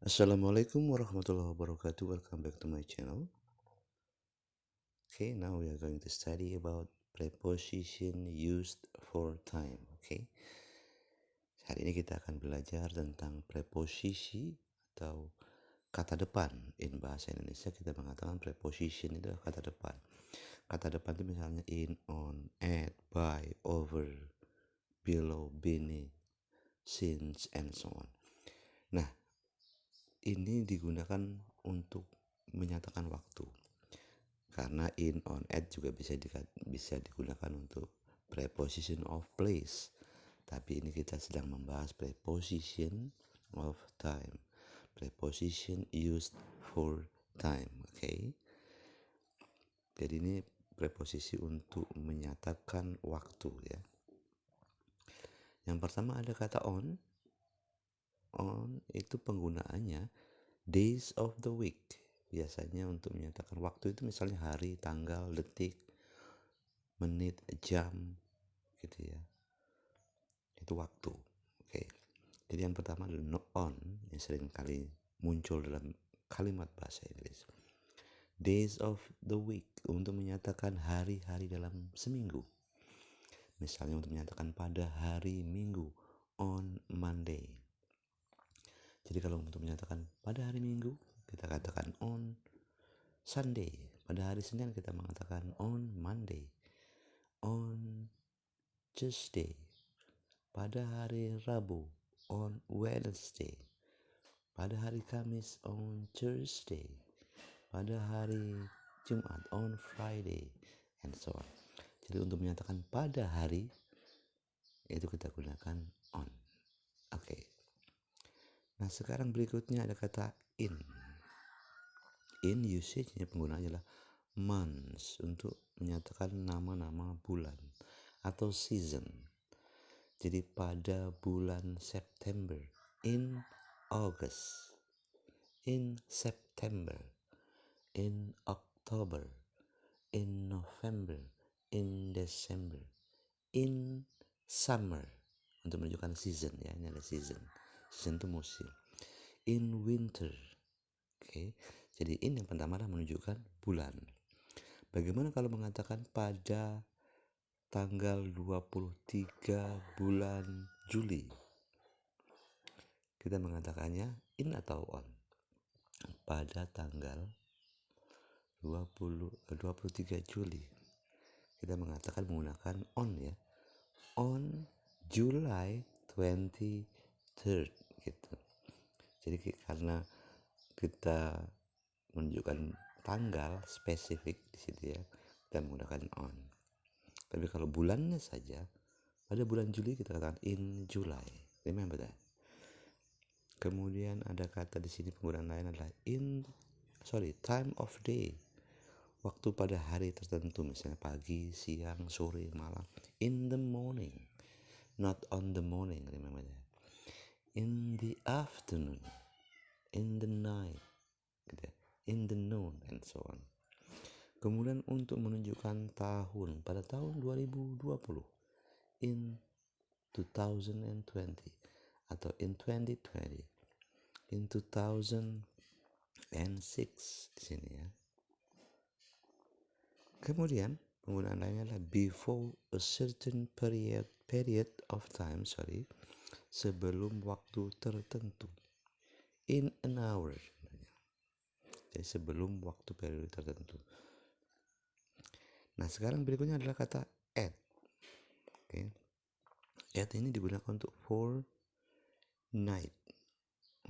Assalamualaikum warahmatullahi wabarakatuh. Welcome back to my channel. Okay, now we are going to study about preposition used for time. Okay, hari ini kita akan belajar tentang preposisi atau kata depan. In bahasa Indonesia kita mengatakan preposition itu adalah kata depan. Kata depan itu misalnya in, on, at, by, over, below, beneath, since, and so on. Nah, ini digunakan untuk menyatakan waktu. Karena in, on, at juga bisa digunakan untuk preposition of place. Tapi ini kita sedang membahas preposition of time. Preposition used for time, okay? Jadi ini preposisi untuk menyatakan waktu ya. Yang pertama ada kata on. On itu penggunaannya days of the week. Biasanya untuk menyatakan waktu itu misalnya hari, tanggal, detik, menit, jam, gitu ya. Itu waktu. Oke. Jadi yang pertama adalah no on yang sering kali muncul dalam kalimat bahasa Inggris. Days of the week untuk menyatakan hari-hari dalam seminggu. Misalnya untuk menyatakan pada hari Minggu, on Monday. Jadi kalau untuk menyatakan pada hari Minggu, kita katakan on Sunday. Pada hari Senin kita mengatakan on Monday. On Tuesday. Pada hari Rabu, on Wednesday. Pada hari Kamis, on Thursday. Pada hari Jumat, on Friday, and so on. Jadi untuk menyatakan pada hari, itu kita gunakan on. Oke. Nah sekarang berikutnya ada kata in. In usage-nya penggunaannya adalah months untuk menyatakan nama-nama bulan atau season. Jadi pada bulan September, in August, in September, in October, in November, in December, in summer untuk menunjukkan season ya, ini ada season. Season itu musim. In winter. Oke. Jadi in yang pertama adalah menunjukkan bulan. Bagaimana kalau mengatakan pada tanggal 23 bulan Juli? Kita mengatakannya in atau on. Pada tanggal 23 Juli. Kita mengatakan menggunakan on ya. On July 23rd gitu. Jadi karena kita menunjukkan tanggal spesifik di situ ya, kita menggunakan on. Tapi kalau bulannya saja, pada bulan Juli kita katakan in July. Remember that. Kemudian ada kata di sini penggunaan lain adalah time of day. Waktu pada hari tertentu, misalnya pagi, siang, sore, malam. In the morning, not on the morning, remember that. In the afternoon, in the night, in the noon, and so on. Kemudian untuk menunjukkan tahun, pada tahun 2020, in 2020, atau in 2020, in 2006 di sini ya. Kemudian penggunaan lainnya adalah before a certain period of time, sebelum waktu tertentu. In an hour. Jadi sebelum waktu periode tertentu. Nah, sekarang berikutnya adalah kata at. Oke. At ini digunakan untuk for night.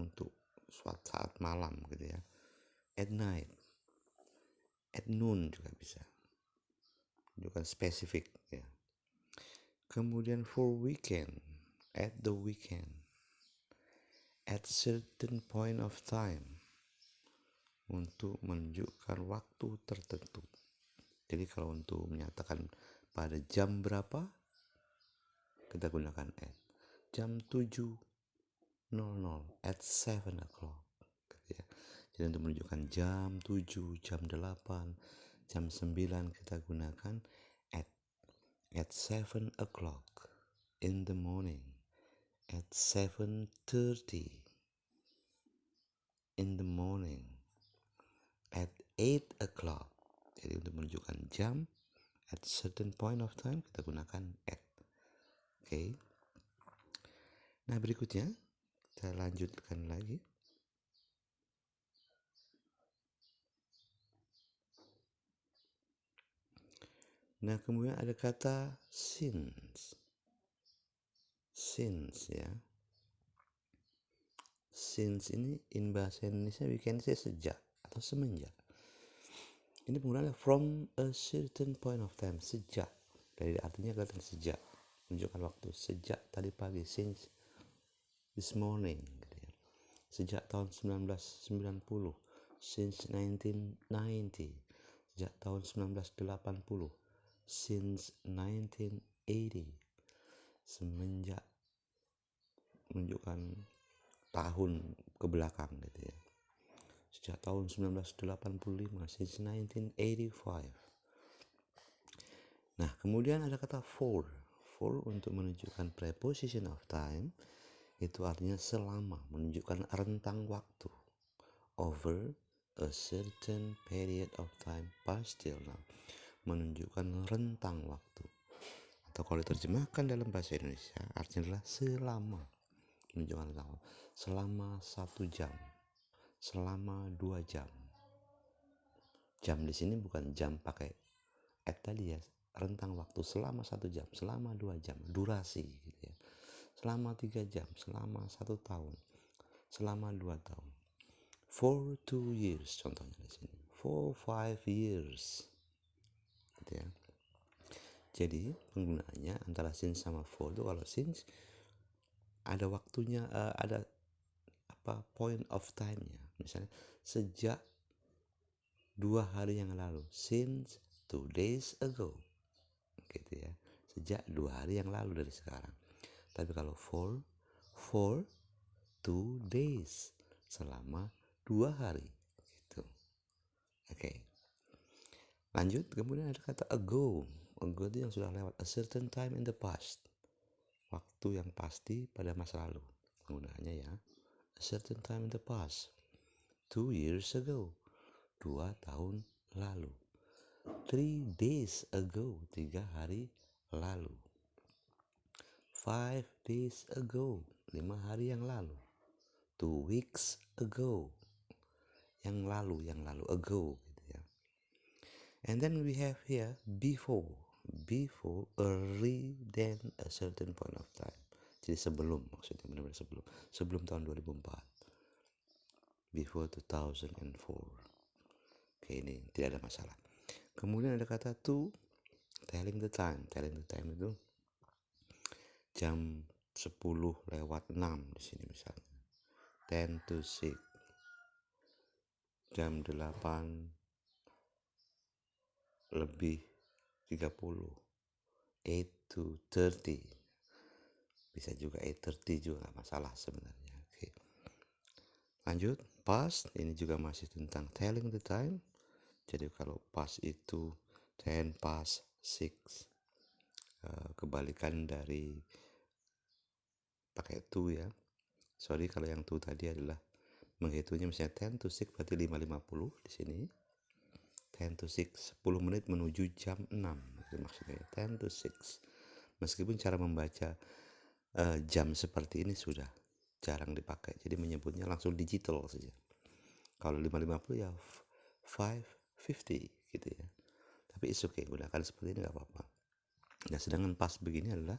Untuk suatu saat malam gitu ya. At night. At noon juga bisa. Juga spesifik ya. Kemudian for weekend, at the weekend, at certain point of time, untuk menunjukkan waktu tertentu. Jadi kalau untuk menyatakan pada jam berapa, kita gunakan at. Jam 7.00, at 7 o'clock. Gitu ya. Jadi untuk menunjukkan jam 7, jam 8, jam 9 kita gunakan at 7 o'clock in the morning, at 7:30 in the morning at 8 o'clock. Jadi untuk menunjukkan jam at certain point of time kita gunakan at. Oke. Nah, berikutnya kita lanjutkan lagi. Nah, kemudian ada kata since. Since ya. Since ini in bahasa Indonesia we can say sejak atau semenjak. Ini penggunaan from a certain point of time, sejak. Dari artinya kelihatan sejak, menunjukkan waktu, sejak tadi pagi, since this morning gitu ya. Sejak tahun 1990, since 1990, sejak tahun 1980, since 1980, semenjak, menunjukkan tahun ke belakang gitu ya. Sejak tahun 1985, since 1985. Nah, kemudian ada kata for. For untuk menunjukkan preposition of time, itu artinya selama, menunjukkan rentang waktu. Over a certain period of time, past till now, menunjukkan rentang waktu. Atau kalau diterjemahkan dalam bahasa Indonesia, artinya adalah selama, menunjukkan rentang waktu. Selama 1 jam, selama 2 jam. Jam di sini bukan jam pakai at tadi ya, rentang waktu selama 1 jam, selama 2 jam, durasi gitu ya. Selama 3 jam, selama 1 tahun, selama 2 tahun. For 2 years contohnya di sini. For 5 years. Gitu ya. Jadi penggunaannya antara since sama for itu, kalau since ada waktunya, ada point of time-nya. Misalnya sejak 2 hari yang lalu, since 2 days ago. Gitu ya, sejak 2 hari yang lalu dari sekarang. Tapi kalau for 2 days, selama 2 hari gitu. Oke. Lanjut, kemudian ada kata ago. Ago itu yang sudah lewat, a certain time in the past, waktu yang pasti pada masa lalu. Penggunaannya ya, a certain time in the past, 2 years ago, 2 tahun lalu. 3 days ago, 3 hari lalu. 5 days ago, 5 hari yang lalu. 2 weeks ago, yang lalu, ago gitu ya. And then we have here before, early than a certain point of time. Jadi sebelum, maksudnya benar-benar sebelum tahun 2004. Before 2004. Oke, ini tidak ada masalah. Kemudian ada kata to, telling the time. Telling the time itu jam 10 lewat 6 di sini misalnya. 10 to 6. Jam 8 lebih 30. 8 to 30. Bisa juga 8:30 juga gak masalah sebenarnya. Oke. Lanjut, past ini juga masih tentang telling the time. Jadi kalau past itu 10 past 6. Kebalikan dari pakai to ya. Sorry kalau yang to tadi adalah menghitungnya misalnya 10 to 6 berarti 5:50 di sini. 10 to 6, 10 menit menuju jam 6. Itu maksudnya 10 to 6. Meskipun cara membaca jam seperti ini sudah jarang dipakai. Jadi menyebutnya langsung digital saja. Kalau 5:50 ya 5:50 gitu ya. Tapi it's okay, gunakan seperti ini gak apa-apa. Nah, sedangkan pas begini adalah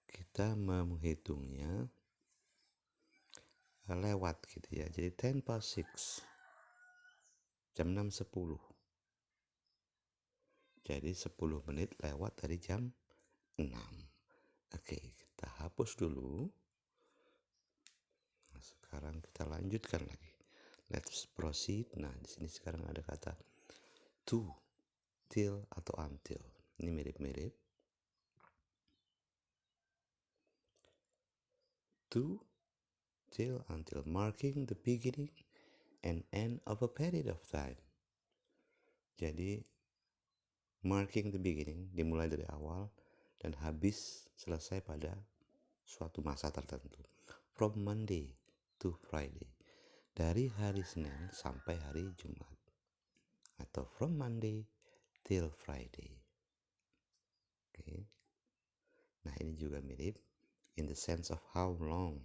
kita menghitungnya lewat gitu ya. Jadi 10 past 6, jam 6:10. Jadi 10 menit lewat dari jam 6. Oke, kita hapus dulu. Nah, sekarang kita lanjutkan lagi. Let's proceed. Nah, di sini sekarang ada kata to, till atau until. Ini mirip-mirip. To, till, until, marking the beginning and end of a period of time. Jadi marking the beginning dimulai dari awal dan habis selesai pada suatu masa tertentu. From Monday to Friday. dari hari Senin sampai hari Jumat, atau from Monday till Friday. Oke. Nah, ini juga mirip in the sense of how long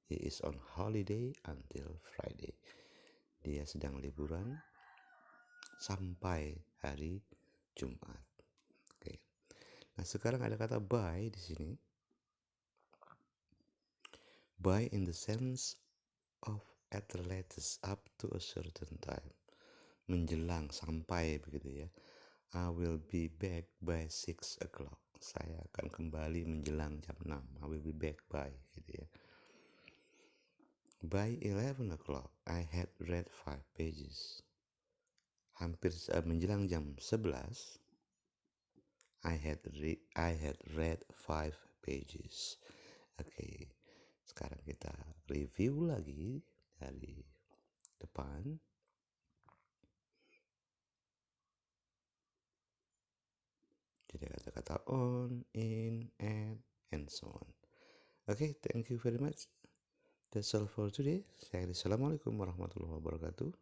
he is on holiday until Friday. Dia sedang liburan sampai hari Jumat. Oke. Nah, sekarang ada kata by di sini. By in the sense of at the latest up to a certain time. Menjelang sampai begitu ya. I will be back by 6 o'clock. Saya akan kembali menjelang jam 6. I will be back by gitu ya. By 11 o'clock, I had read 5 pages. Hampir menjelang jam 11, I had read 5 pages. Oke, sekarang kita review lagi dari depan. Jadi kata-kata on, in, at, and so on. Okay, thank you very much. That's all for today. Assalamualaikum warahmatullahi wabarakatuh.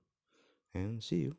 And see you.